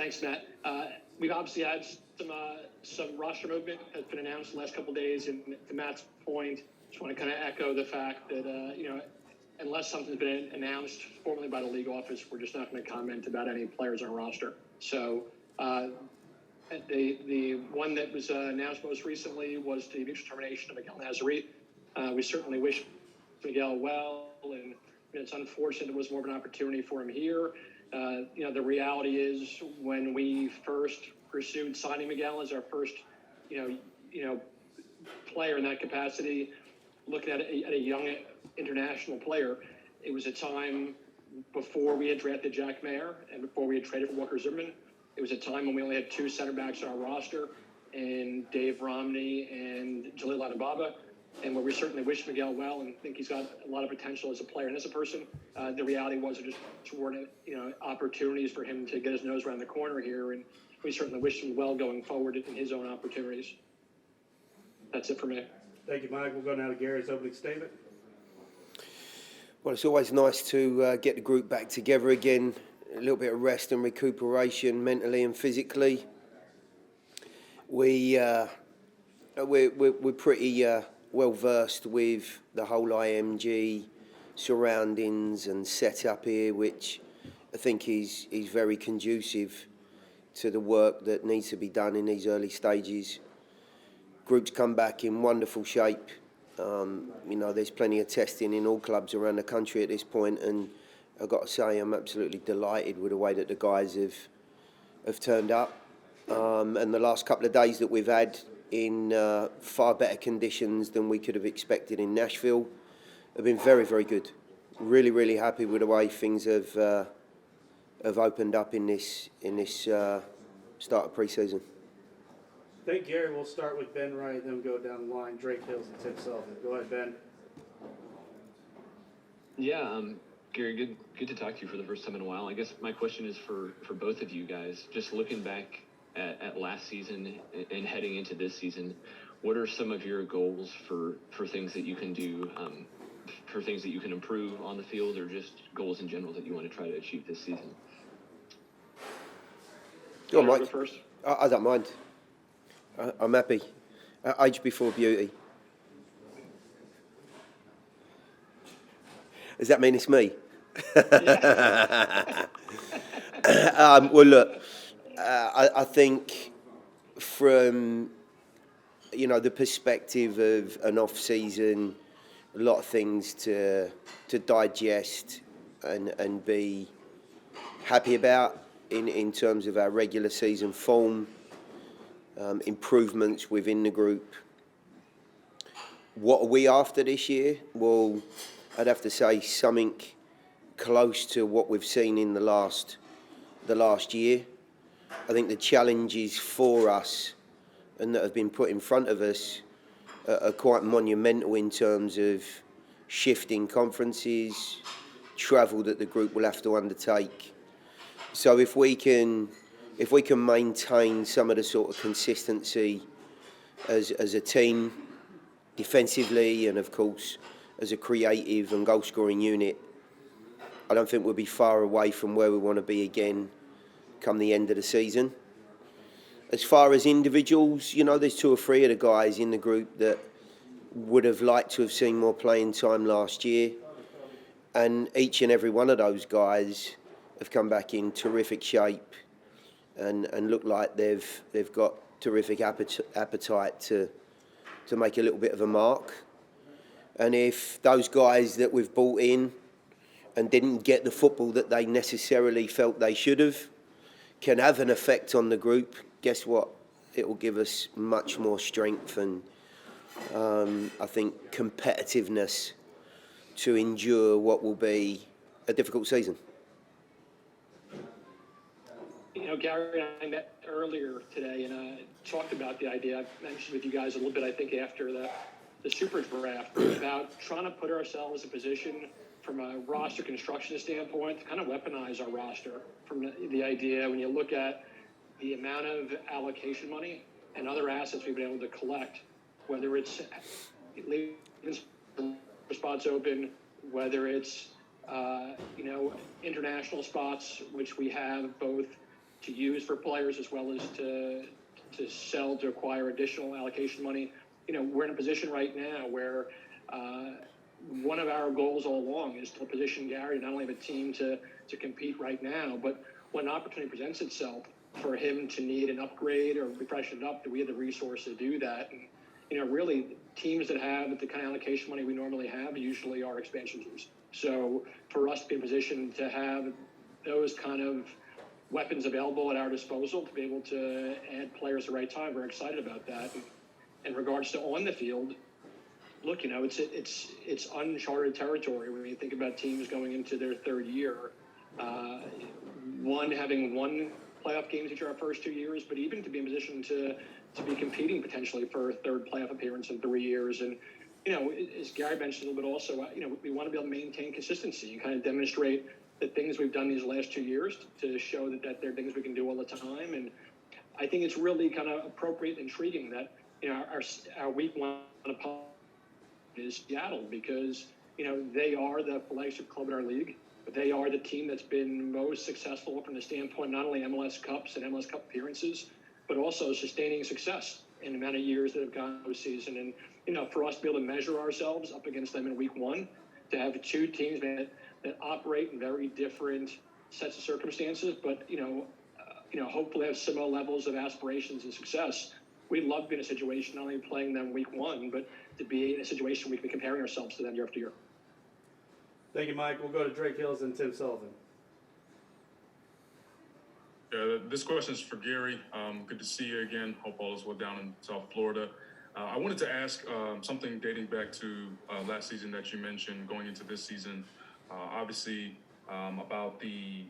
Thanks, Matt. We've obviously had some roster movement that's been announced the last couple of days, and to Matt's point, just want to kind of echo the fact that unless something's been announced formally by the league office, we're just not going to comment about any players on our roster. So the one that was announced most recently was the mutual termination of Miguel Nazareth. We certainly wish Miguel well, and it's unfortunate it was more of an opportunity for him here. The reality is when we first pursued signing Miguel as our first, player in that capacity, looking at a young international player, it was a time before we had drafted Jack Mayer and before we had traded for Walker Zimmerman. It was a time when we only had two center backs on our roster, and Dave Romney and Jalil Adebaba, and where we certainly wish Miguel well and think he's got a lot of potential as a player and as a person. The reality was there just weren't opportunities for him to get his nose around the corner here, and we certainly wish him well going forward in his own opportunities. That's it for me. Thank you, Mike. We'll go now to Gary's opening statement. Well, it's always nice to get the group back together again. A little bit of rest and recuperation mentally and physically. We're pretty well versed with the whole IMG surroundings and setup here, which I think is very conducive to the work that needs to be done in these early stages. Group's come back in wonderful shape. There's plenty of testing in all clubs around the country at this point, and I've got to say I'm absolutely delighted with the way that the guys have turned up. And the last couple of days that we've had in far better conditions than we could have expected in Nashville have been very, very good. Really, really happy with the way things have opened up in this start of preseason. Thank you, Gary. We'll start with Ben Wright, then go down the line. Drake Hills and Tim Sullivan. Go ahead, Ben. Yeah, Gary, good to talk to you for the first time in a while. I guess my question is for both of you guys. Just looking back at last season and heading into this season, what are some of your goals for things that you can do, for things that you can improve on the field, or just goals in general that you want to try to achieve this season? Go on, Mike. First. I don't mind. I'm happy. Age before beauty. Does that mean it's me? Well, look, I think from the perspective of an off-season, a lot of things to digest and be happy about in terms of our regular season form. Improvements within the group. What are we after this year? Well, I'd have to say something close to what we've seen in the last year. I think the challenges for us and that have been put in front of us are quite monumental in terms of shifting conferences, travel that the group will have to undertake. So if we can maintain some of the sort of consistency as a team, defensively, and of course as a creative and goal-scoring unit, I don't think we'll be far away from where we want to be again come the end of the season. As far as individuals, there's two or three of the guys in the group that would have liked to have seen more playing time last year, and each and every one of those guys have come back in terrific shape and look like they've got terrific appetite to make a little bit of a mark. And if those guys that we've brought in and didn't get the football that they necessarily felt they should have can have an effect on the group, guess what? It will give us much more strength and I think competitiveness to endure what will be a difficult season. Gary and I met earlier today and talked about the idea. I mentioned with you guys a little bit, I think, after the Super Draft, about trying to put ourselves in a position from a roster construction standpoint to kind of weaponize our roster. From the idea, when you look at the amount of allocation money and other assets we've been able to collect, whether it's leaving spots open, whether it's international spots, which we have both use for players as well as to sell to acquire additional allocation money. We're in a position right now where one of our goals all along is to position Gary not only have a team to compete right now, but when an opportunity presents itself for him to need an upgrade or be freshened up, do we have the resource to do that? And really teams that have the kind of allocation money we normally have usually are expansion teams. So for us to be in position to have those kind of weapons available at our disposal to be able to add players at the right time, we're excited about that. And in regards to on the field, look, it's uncharted territory when you think about teams going into their third year. Having won playoff games each of our first 2 years, but even to be in position to be competing potentially for a third playoff appearance in 3 years. And, as Gary mentioned a little bit also, we want to be able to maintain consistency and kind of demonstrate the things we've done these last 2 years to show that there are things we can do all the time. And I think it's really kind of appropriate and intriguing that, our week one opponent is Seattle because, they are the flagship club in our league. They are the team that's been most successful from the standpoint not only MLS Cups and MLS Cup appearances, but also sustaining success in the amount of years that have gone this season. And, for us to be able to measure ourselves up against them in week one, to have two teams that operate in very different sets of circumstances, but, hopefully have similar levels of aspirations and success. We'd love to be in a situation not only playing them week one, but to be in a situation we can be comparing ourselves to them year after year. Thank you, Mike. We'll go to Drake Hills and Tim Sullivan. Yeah, this question is for Gary. Good to see you again. Hope all is well down in South Florida. I wanted to ask something dating back to last season that you mentioned going into this season. Obviously, about the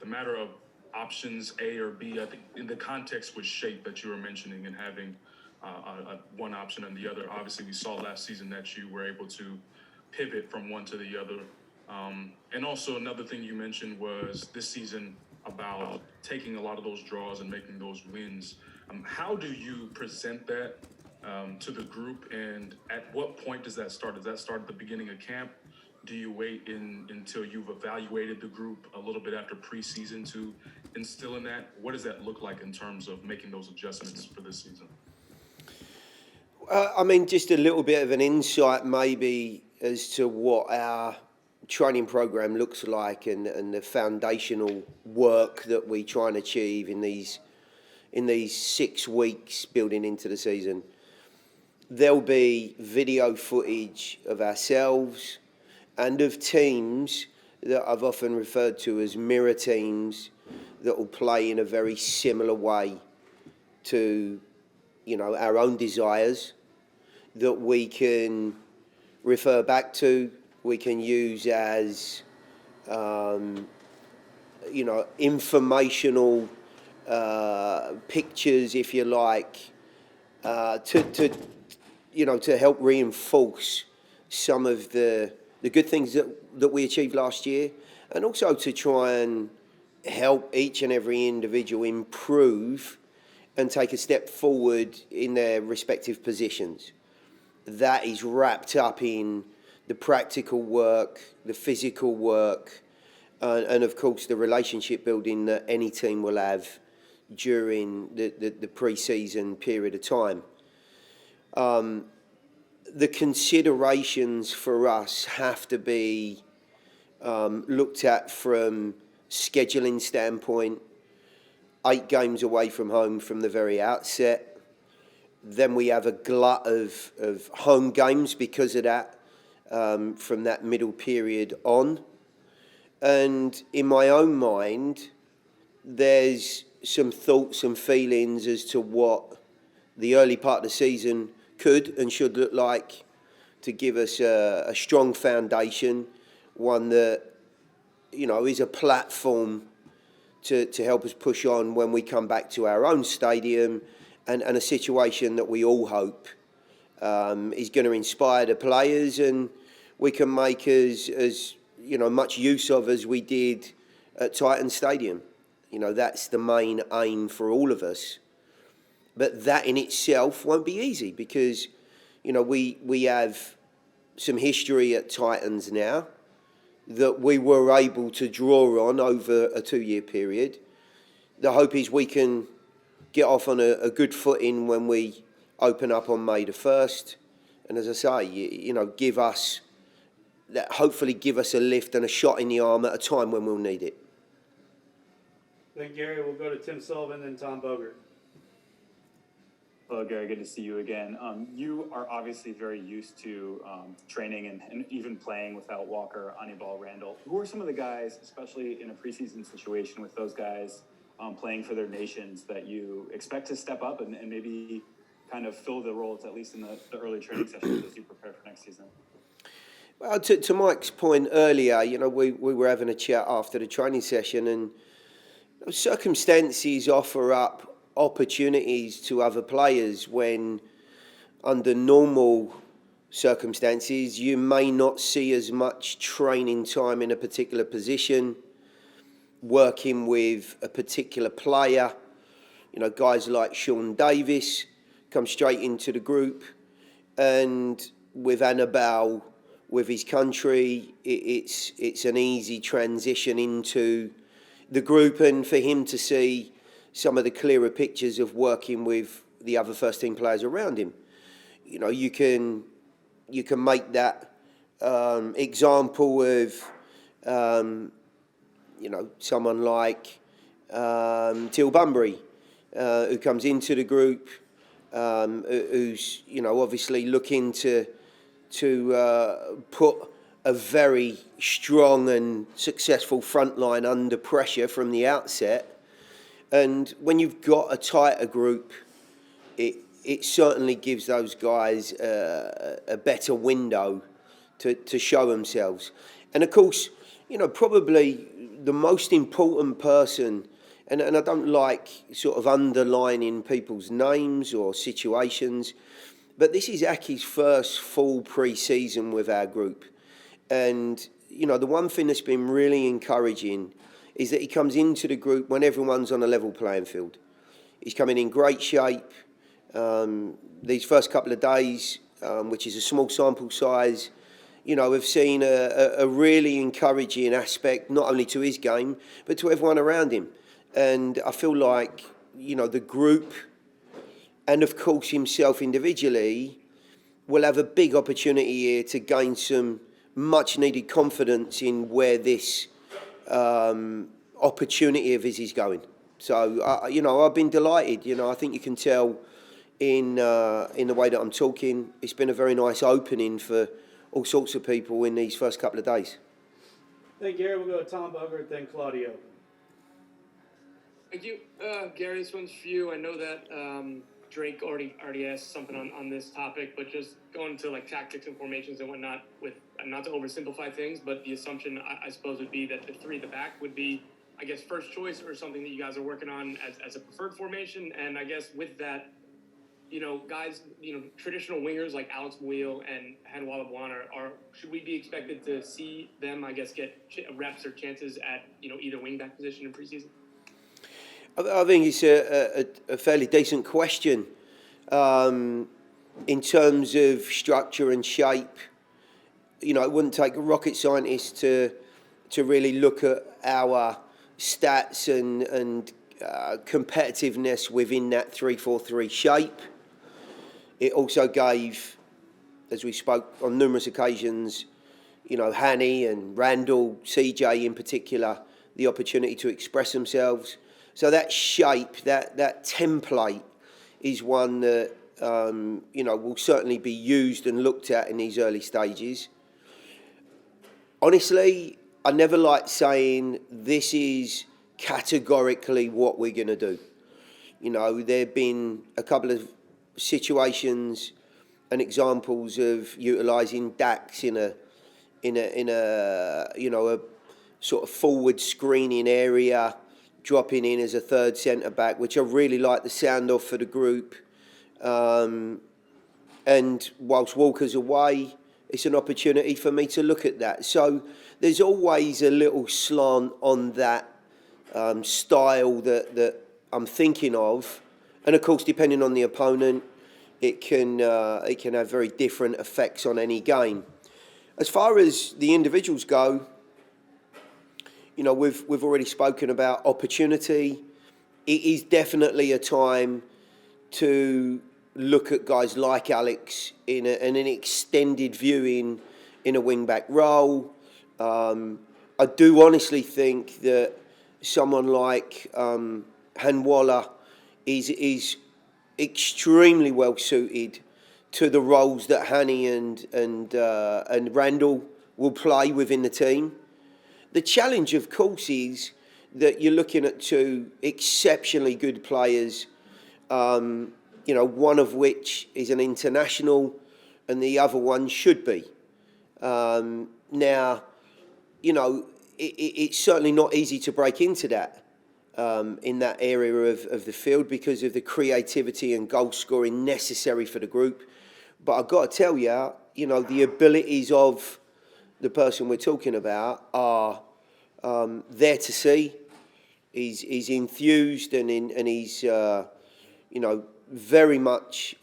matter of options A or B. I think in the context with shape that you were mentioning and having one option and the other. Obviously, we saw last season that you were able to pivot from one to the other. And also another thing you mentioned was this season about taking a lot of those draws and making those wins. How do you present that to the group, and at what point does that start? Does that start at the beginning of camp? Do you wait until you've evaluated the group a little bit after preseason to instill in that? What does that look like in terms of making those adjustments for this season? Just a little bit of an insight maybe as to what our training program looks like and the foundational work that we try and achieve in these 6 weeks building into the season. There'll be video footage of ourselves and of teams that I've often referred to as mirror teams that will play in a very similar way to, our own desires that we can refer back to, we can use as, informational pictures, if you like, to help reinforce some of the good things that we achieved last year, and also to try and help each and every individual improve and take a step forward in their respective positions. That is wrapped up in the practical work, the physical work, and of course the relationship building that any team will have during the pre-season period of time. The considerations for us have to be looked at from scheduling standpoint. 8 games away from home from the very outset. Then we have a glut of home games because of that, from that middle period on. And in my own mind, there's some thoughts and feelings as to what the early part of the season could and should look like to give us a strong foundation, one that, is a platform to help us push on when we come back to our own stadium, and a situation that we all hope is going to inspire the players and we can make as much use of as we did at Titan Stadium. That's the main aim for all of us. But that in itself won't be easy because, we have some history at Titans now that we were able to draw on over a 2-year period. the hope is we can get off on a good footing when we open up on May the 1st. And as I say, give us hopefully give us a lift and a shot in the arm at a time when we'll need it. Then Gary, we'll go to Tim Sullivan, then Tom Bogert. Hello, Gary. Good to see you again. You are obviously very used to training and even playing without Walker, Anibal, Randall. Who are some of the guys, especially in a preseason situation with those guys playing for their nations, that you expect to step up and maybe kind of fill the roles, at least in the early training sessions as you prepare for next season? Well, to Mike's point earlier, we were having a chat after the training session, and circumstances offer up opportunities to other players when, under normal circumstances, you may not see as much training time in a particular position, working with a particular player. Guys like Sean Davis come straight into the group, and with Anibal, with his country, it's an easy transition into the group, and for him to see some of the clearer pictures of working with the other first team players around him. You can make that example of someone like Teal Bunbury, who comes into the group, who's obviously looking to put a very strong and successful front line under pressure from the outset. And when you've got a tighter group, it certainly gives those guys a better window to show themselves. And of course, probably the most important person, and I don't like sort of underlining people's names or situations, but this is Aki's first full pre-season with our group. And, the one thing that's been really encouraging is that he comes into the group when everyone's on a level playing field. He's coming in great shape. These first couple of days, which is a small sample size, we've seen a really encouraging aspect, not only to his game, but to everyone around him. And I feel like, the group, and of course himself individually, will have a big opportunity here to gain some much needed confidence in where this opportunity of his is going. So, I've been delighted. I think you can tell in the way that I'm talking, it's been a very nice opening for all sorts of people in these first couple of days. Then Gary, we'll go to Tom Bogert, then Claudio. Thank you. Gary, this one's for you. I know that Drake already asked something on this topic, but just going to like tactics and formations and whatnot, with not to oversimplify things, but the assumption I suppose would be that the three at the back would be, I guess, first choice, or something that you guys are working on as a preferred formation. And I guess with that, guys, traditional wingers like Alex Muil and Hanwala Bwan are should we be expected to see them, I guess, get reps or chances at either wingback position in preseason? I think it's a fairly decent question. In terms of structure and shape, it wouldn't take a rocket scientist to really look at our stats and competitiveness within that 3-4-3 shape. It also gave, as we spoke on numerous occasions, Hanny and Randall, CJ in particular, the opportunity to express themselves. So that shape, that template, is one that will certainly be used and looked at in these early stages. Honestly, I never like saying this is categorically what we're going to do. There have been a couple of situations and examples of utilising Dax in a sort of forward screening area, dropping in as a third centre back, which I really like the sound of for the group. And whilst Walker's away, it's an opportunity for me to look at that. So there's always a little slant on that style that I'm thinking of. And of course, depending on the opponent, it can have very different effects on any game. As far as the individuals go, we've already spoken about opportunity. it is definitely a time to look at guys like Alex in an extended view in a wing-back role. I do honestly think that someone like Hanwala is extremely well suited to the roles that Hani and Randall will play within the team. The challenge, of course, is that you're looking at two exceptionally good players, one of which is an international and the other one should be. Now, it's certainly not easy to break into that in that area of the field because of the creativity and goal scoring necessary for the group. But I've got to tell you, the abilities of the person we're talking about are there to see. He's enthused and he's very much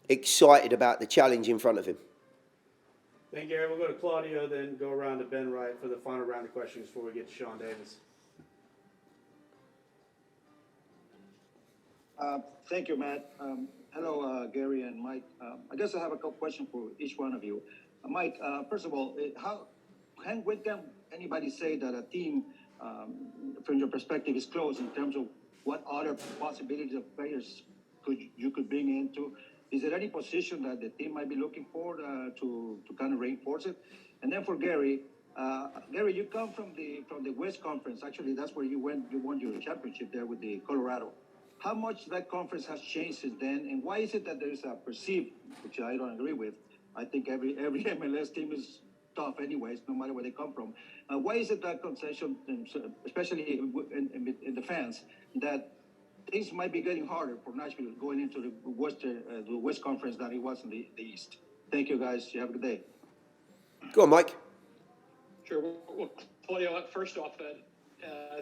excited about the challenge in front of him. Thank you, Gary. We'll go to Claudio, then go around to Ben Wright for the final round of questions before we get to Sean Davis. Thank you, Matt. Hello, Gary and Mike. I guess I have a couple questions for each one of you. Mike, first of all, when can anybody say that a team, from your perspective, is close in terms of what other possibilities of players you could bring into? Is there any position that the team might be looking for to kind of reinforce it? And then for Gary, Gary, you come from the West Conference. Actually, that's where you won your championship there with the Colorado. How much that conference has changed since then, and why is it that there's a perceived, which I don't agree with? I think every MLS team is tough, anyways, no matter where they come from. Why is it that concession, especially in the fans, that things might be getting harder for Nashville going into the West Conference than it was in the East? Thank you, guys. You have a good day. Go on, Mike. Sure. Well, Claudio, first off,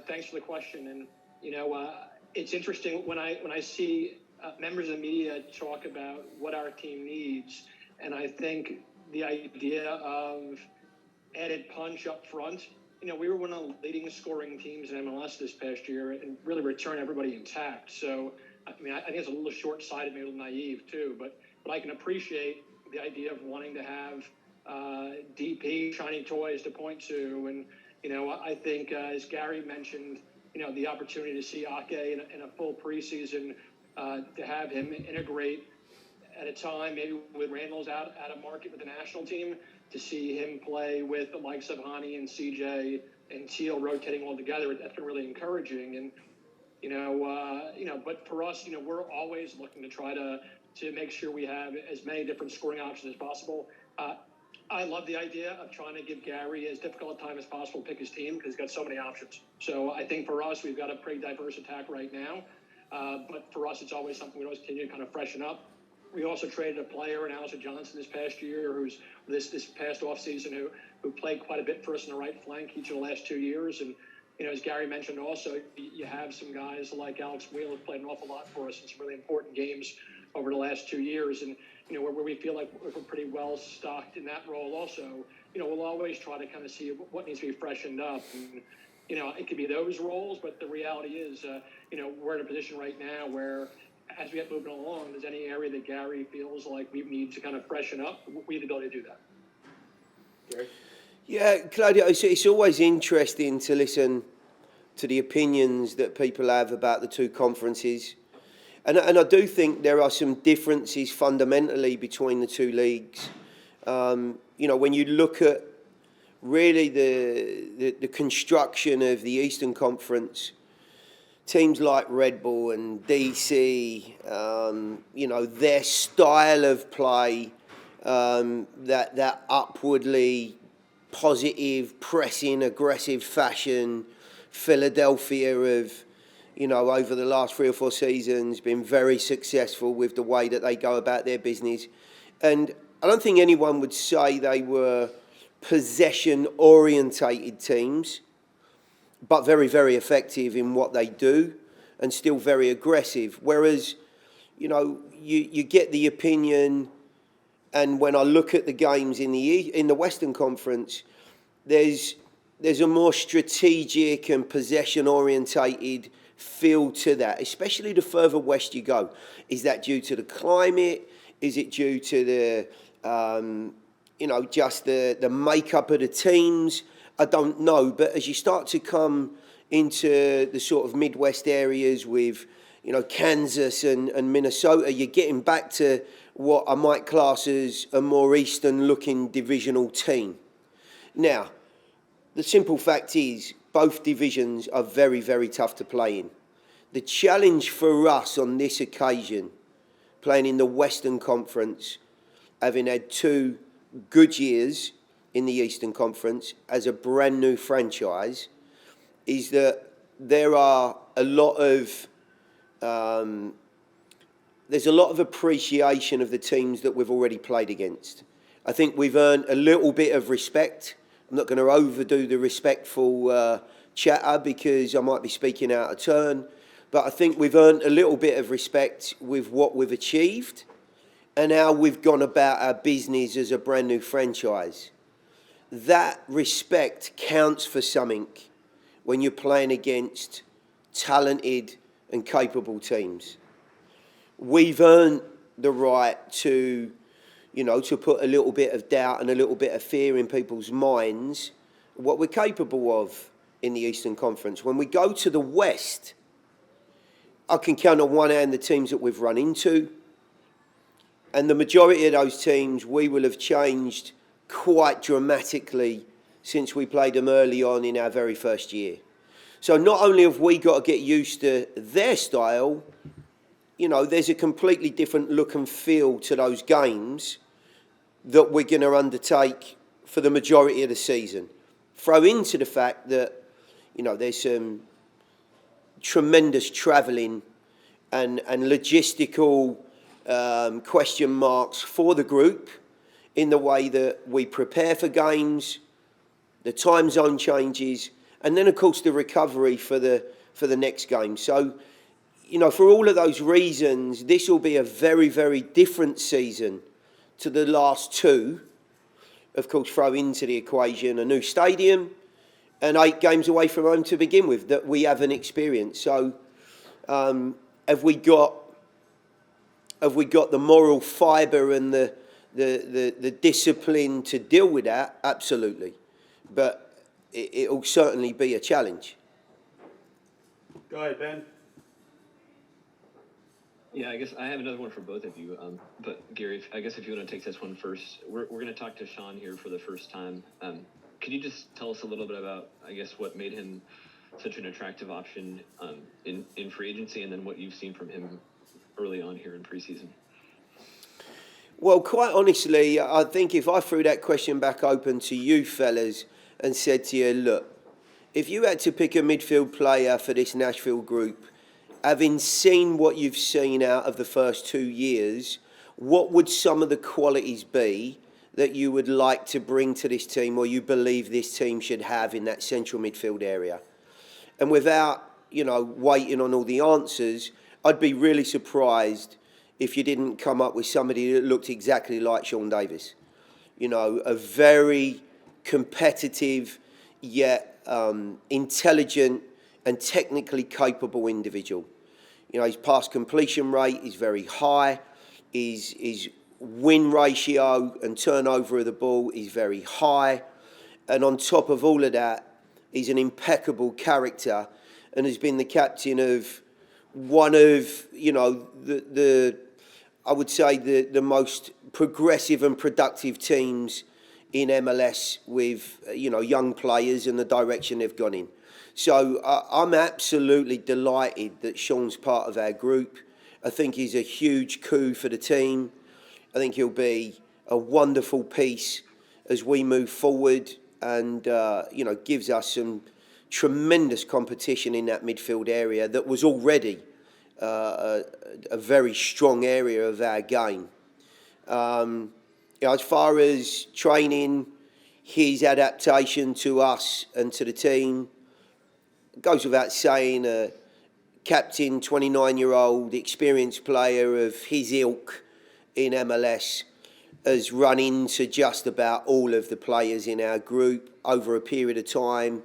thanks for the question. And, it's interesting when I see members of the media talk about what our team needs, and I think the idea of added punch up front. We were one of the leading scoring teams in MLS this past year and really returned everybody intact. So, I think it's a little short-sighted, maybe a little naive too, but I can appreciate the idea of wanting to have DP, shiny toys to point to. And, I think, as Gary mentioned, the opportunity to see Ake in a full preseason, to have him integrate at a time maybe with Randall's out of market with the national team, to see him play with the likes of Hani and CJ and Teal rotating all together, that's been really encouraging. And, but for us, we're always looking to try to make sure we have as many different scoring options as possible. I love the idea of trying to give Gary as difficult a time as possible to pick his team because he's got so many options. So I think for us, we've got a pretty diverse attack right now. But for us, it's always something we always continue to kind of freshen up. We also traded a player in Alistair Johnson this past year, who's this past offseason, who played quite a bit for us in the right flank each of the last 2 years. And, as Gary mentioned also, you have some guys like Alex Wheel who've played an awful lot for us in some really important games over the last 2 years. And, where we feel like we're pretty well stocked in that role also, we'll always try to kind of see what needs to be freshened up. And, it could be those roles, but the reality is, we're in a position right now where as we get moving along, if there's any area that Gary feels like we need to kind of freshen up, we have the ability to do that. Gary? Yeah, Claudio, it's always interesting to listen to the opinions that people have about the two conferences. And I do think there are some differences fundamentally between the two leagues. When you look at really the construction of the Eastern Conference, teams like Red Bull and DC, their style of play, that upwardly positive, pressing, aggressive fashion, Philadelphia of, over the last 3 or 4 seasons, been very successful with the way that they go about their business. And I don't think anyone would say they were possession-orientated teams, but very, very effective in what they do and still very aggressive. Whereas, you get the opinion, and when I look at the games in the Western Conference, there's a more strategic and possession-orientated feel to that, especially the further west you go. Is that due to the climate? Is it due to the, just the makeup of the teams? I don't know. But as you start to come into the sort of Midwest areas with, Kansas and Minnesota, you're getting back to what I might class as a more Eastern-looking divisional team. Now, the simple fact is, both divisions are very, very tough to play in. The challenge for us on this occasion, playing in the Western Conference, having had 2 good years in the Eastern Conference as a brand new franchise, is that there are a lot of there's a lot of appreciation of the teams that we've already played against. I think we've earned a little bit of respect. I'm not going to overdo the respectful chatter because I might be speaking out of turn, but I think we've earned a little bit of respect with what we've achieved and how we've gone about our business as a brand new franchise. That respect counts for something when you're playing against talented and capable teams. We've earned the right to, to put a little bit of doubt and a little bit of fear in people's minds, what we're capable of in the Eastern Conference. When we go to the West, I can count on one hand the teams that we've run into, and the majority of those teams we will have changed quite dramatically since we played them early on in our very first year. So not only have we got to get used to their style, there's a completely different look and feel to those games that we're going to undertake for the majority of the season. Throw into the fact that, there's some tremendous travelling and logistical question marks for the group in the way that we prepare for games, the time zone changes, and then, of course, the recovery for the next game. So, for all of those reasons, this will be a very, very different season to the last 2. Of course, throw into the equation a new stadium and 8 games away from home to begin with that we haven't experienced. So, have we got the moral fibre and the discipline to deal with that? Absolutely. But it'll certainly be a challenge. Go ahead, Ben. Yeah, I guess I have another one for both of you. But Gary, I guess if you want to take this one first, we're going to talk to Sean here for the first time. Can you just tell us a little bit about, I guess, what made him such an attractive option in free agency, and then what you've seen from him early on here in preseason? Well, quite honestly, I think if I threw that question back open to you fellas and said to you, look, if you had to pick a midfield player for this Nashville group, having seen what you've seen out of the first 2 years, what would some of the qualities be that you would like to bring to this team, or you believe this team should have in that central midfield area? And without, waiting on all the answers, I'd be really surprised if you didn't come up with somebody that looked exactly like Sean Davis. A very competitive yet intelligent and technically capable individual. His pass completion rate is very high. His win ratio and turnover of the ball is very high. And on top of all of that, he's an impeccable character and has been the captain of one of, I would say the most progressive and productive teams in MLS with, young players and the direction they've gone in. So I'm absolutely delighted that Sean's part of our group. I think he's a huge coup for the team. I think he'll be a wonderful piece as we move forward and, gives us some tremendous competition in that midfield area that was already a very strong area of our game. As far as training, his adaptation to us and to the team, goes without saying, a captain, 29-year-old, experienced player of his ilk in MLS has run into just about all of the players in our group over a period of time.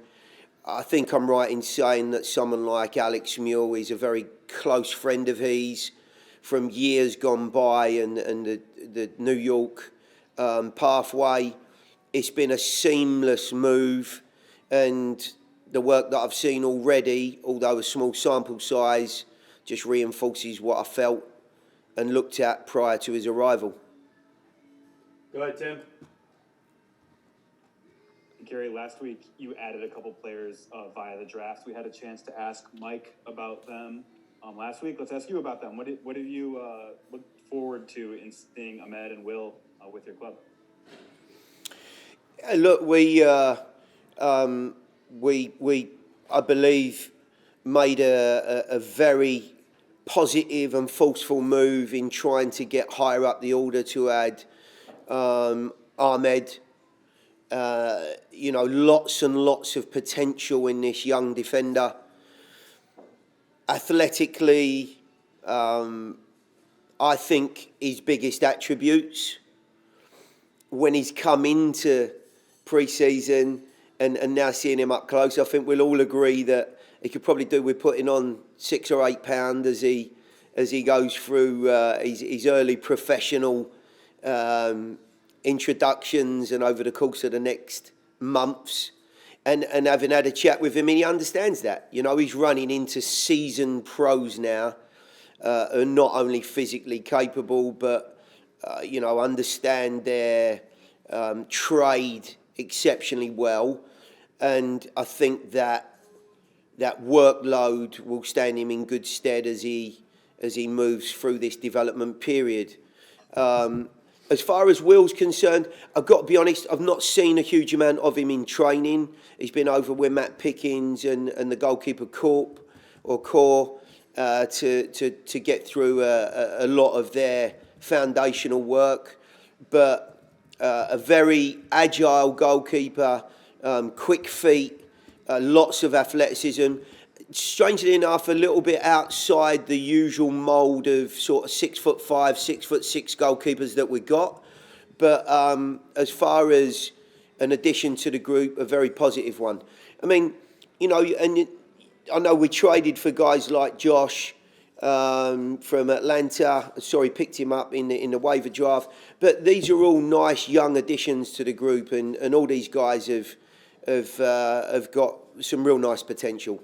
I think I'm right in saying that someone like Alex Mule is a very close friend of his from years gone by, and the New York pathway. It's been a seamless move, and the work that I've seen already, although a small sample size, just reinforces what I felt and looked at prior to his arrival. Go ahead, Tim. Gary, last week you added a couple players via the draft. We had a chance to ask Mike about them last week. Let's ask you about them. What did you look forward to in seeing Ahmed and Will with your club? Look, we I believe made a very positive and forceful move in trying to get higher up the order to add Ahmed. Lots and lots of potential in this young defender. Athletically, I think his biggest attributes when he's come into pre-season and now seeing him up close, I think we'll all agree that he could probably do with putting on 6 or 8 pounds as he goes through his early professional introductions and over the course of the next months. And having had a chat with him, he understands that. He's running into seasoned pros now, and not only physically capable, but understand their trade exceptionally well. And I think that workload will stand him in good stead as he moves through this development period. As far as Will's concerned, I've got to be honest, I've not seen a huge amount of him in training. He's been over with Matt Pickens and the goalkeeper Core to get through a lot of their foundational work. But a very agile goalkeeper, quick feet, lots of athleticism. Strangely enough, a little bit outside the usual mould of sort of 6'5", 6'6" goalkeepers that we got. But as far as an addition to the group, a very positive one. I mean, and I know we traded for guys like Josh from Atlanta. Sorry, picked him up in the waiver draft. But these are all nice young additions to the group, and all these guys have got some real nice potential.